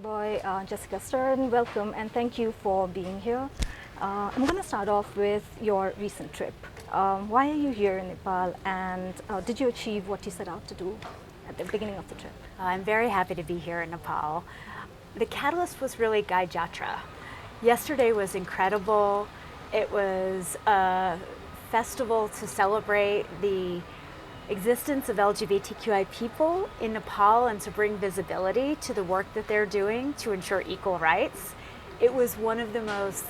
Envoy Jessica Stern. Welcome and thank you for being here. I'm going to start off with your recent trip. Why are you here in Nepal, and did you achieve what you set out to do at the beginning of the trip? I'm very happy to be here in Nepal. The catalyst was really Gai Jatra. Yesterday was incredible. It was a festival to celebrate the existence of LGBTQI people in Nepal and to bring visibility to the work that they're doing to ensure equal rights. It was one of the most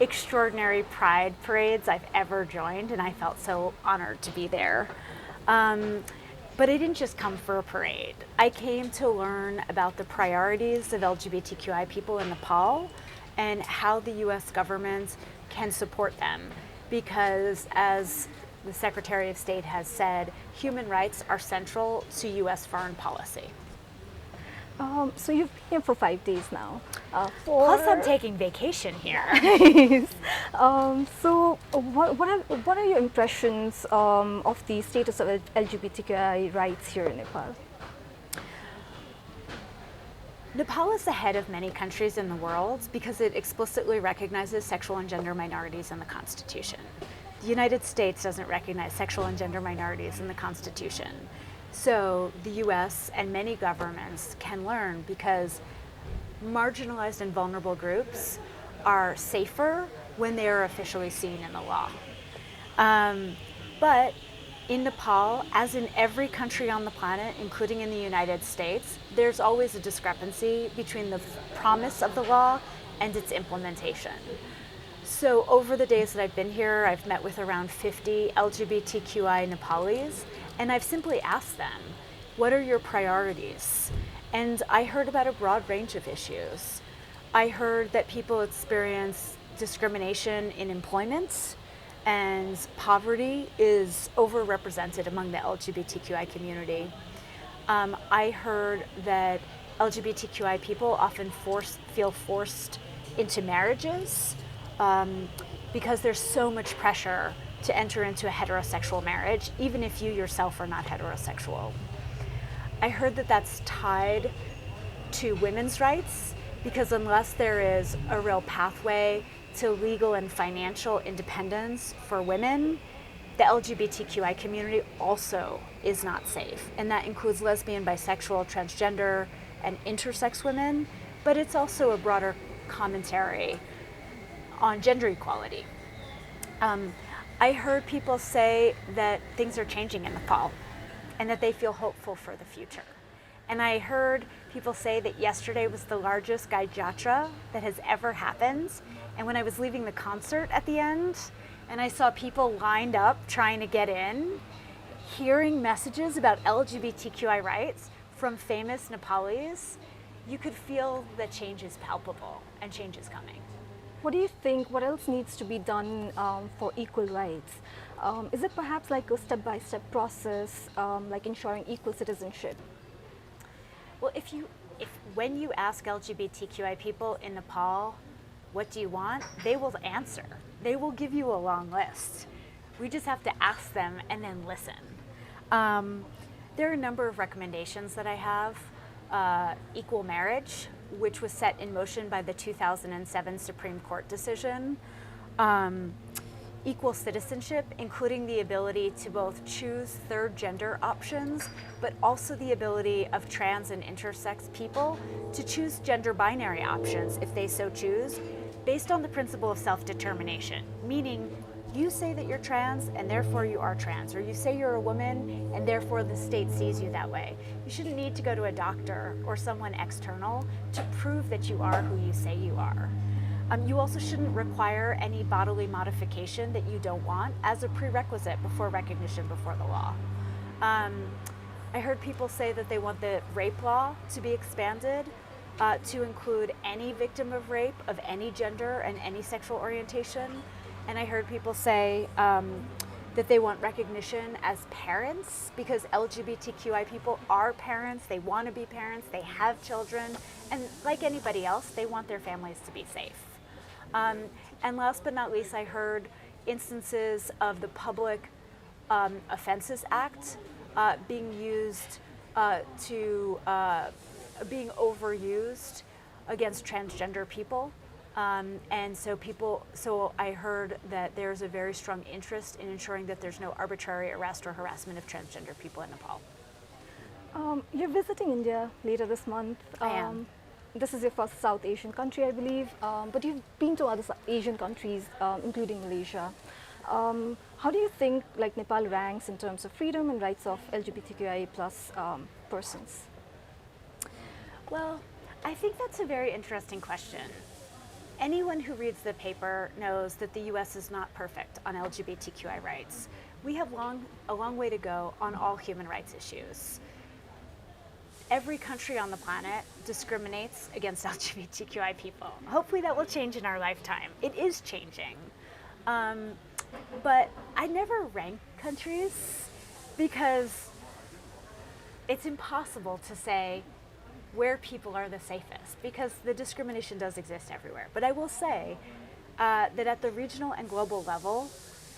extraordinary pride parades I've ever joined, and I felt so honored to be there. But I didn't just come for a parade. I came to learn about the priorities of LGBTQI people in Nepal and how the US government can support them. Because as the Secretary of State has said, human rights are central to US foreign policy. So you've been here for 5 days now. Plus I'm taking vacation here. Nice. So what are your impressions of the status of LGBTQI rights here in Nepal? Nepal is ahead of many countries in the world because it explicitly recognizes sexual and gender minorities in the Constitution. The United States doesn't recognize sexual and gender minorities in the Constitution. So the US and many governments can learn because marginalized and vulnerable groups are safer when they are officially seen in the law. But in Nepal, as in every country on the planet, including in the United States, there's always a discrepancy between the promise of the law and its implementation. So over the days that I've been here, I've met with around 50 LGBTQI Nepalis, and I've simply asked them, what are your priorities? And I heard about a broad range of issues. I heard that people experience discrimination in employment, and poverty is overrepresented among the LGBTQI community. I heard that LGBTQI people often feel forced into marriages because there's so much pressure to enter into a heterosexual marriage, even if you yourself are not heterosexual. I heard that that's tied to women's rights because unless there is a real pathway to legal and financial independence for women, the LGBTQI community also is not safe. And that includes lesbian, bisexual, transgender, and intersex women, but it's also a broader commentary on gender equality. I heard people say that things are changing in Nepal and that they feel hopeful for the future. And I heard people say that yesterday was the largest Gai Jatra that has ever happened. And when I was leaving the concert at the end, and I saw people lined up trying to get in, hearing messages about LGBTQI rights from famous Nepalis, you could feel that change is palpable and change is coming. What do you think, what else needs to be done for equal rights? Is it perhaps like a step-by-step process, like ensuring equal citizenship? Well, when you ask LGBTQI people in Nepal, what do you want? They will answer. They will give you a long list. We just have to ask them and then listen. There are a number of recommendations that I have. Equal marriage, which was set in motion by the 2007 Supreme Court decision. Equal citizenship, including the ability to both choose third gender options, but also the ability of trans and intersex people to choose gender binary options if they so choose, based on the principle of self-determination, meaning you say that you're trans and therefore you are trans, or you say you're a woman and therefore the state sees you that way. You shouldn't need to go to a doctor or someone external to prove that you are who you say you are. You also shouldn't require any bodily modification that you don't want as a prerequisite before recognition before the law. I heard people say that they want the rape law to be expanded to include any victim of rape of any gender and any sexual orientation. And I heard people say that they want recognition as parents because LGBTQI people are parents, they want to be parents, they have children, and like anybody else, they want their families to be safe. And last but not least, I heard instances of the Public Offenses Act being used being overused against transgender people. So I heard that there's a very strong interest in ensuring that there's no arbitrary arrest or harassment of transgender people in Nepal. You're visiting India later this month. I am. This is your first South Asian country, I believe, but you've been to other Asian countries, including Malaysia. How do you think Nepal ranks in terms of freedom and rights of LGBTQI plus persons? Well, I think that's a very interesting question. Anyone who reads the paper knows that the US is not perfect on LGBTQI rights. We have a long way to go on all human rights issues. Every country on the planet discriminates against LGBTQI people. Hopefully that will change in our lifetime. It is changing. But I never rank countries because it's impossible to say where people are the safest, because the discrimination does exist everywhere. But I will say that at the regional and global level,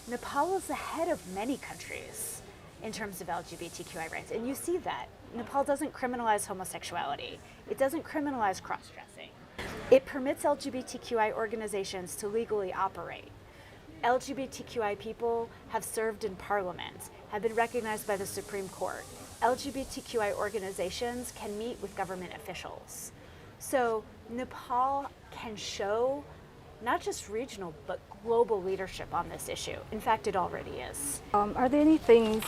Nepal is ahead of many countries in terms of LGBTQI rights. And you see that. Nepal doesn't criminalize homosexuality. It doesn't criminalize cross-dressing. It permits LGBTQI organizations to legally operate. LGBTQI people have served in parliament, have been recognized by the Supreme Court. LGBTQI organizations can meet with government officials. So Nepal can show not just regional, but global leadership on this issue. In fact, it already is. Are there any things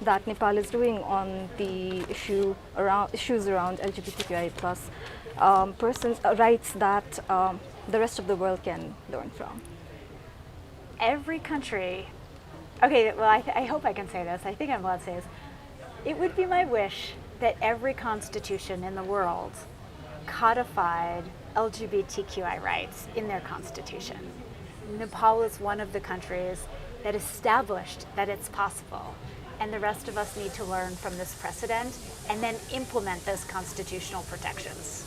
that Nepal is doing on the issues around LGBTQI plus persons' rights that the rest of the world can learn from? Every country, okay, well, I hope I can say this. I think I'm allowed to say this. It would be my wish that every constitution in the world codified LGBTQI rights in their constitution. Nepal is one of the countries that established that it's possible, and the rest of us need to learn from this precedent and then implement those constitutional protections.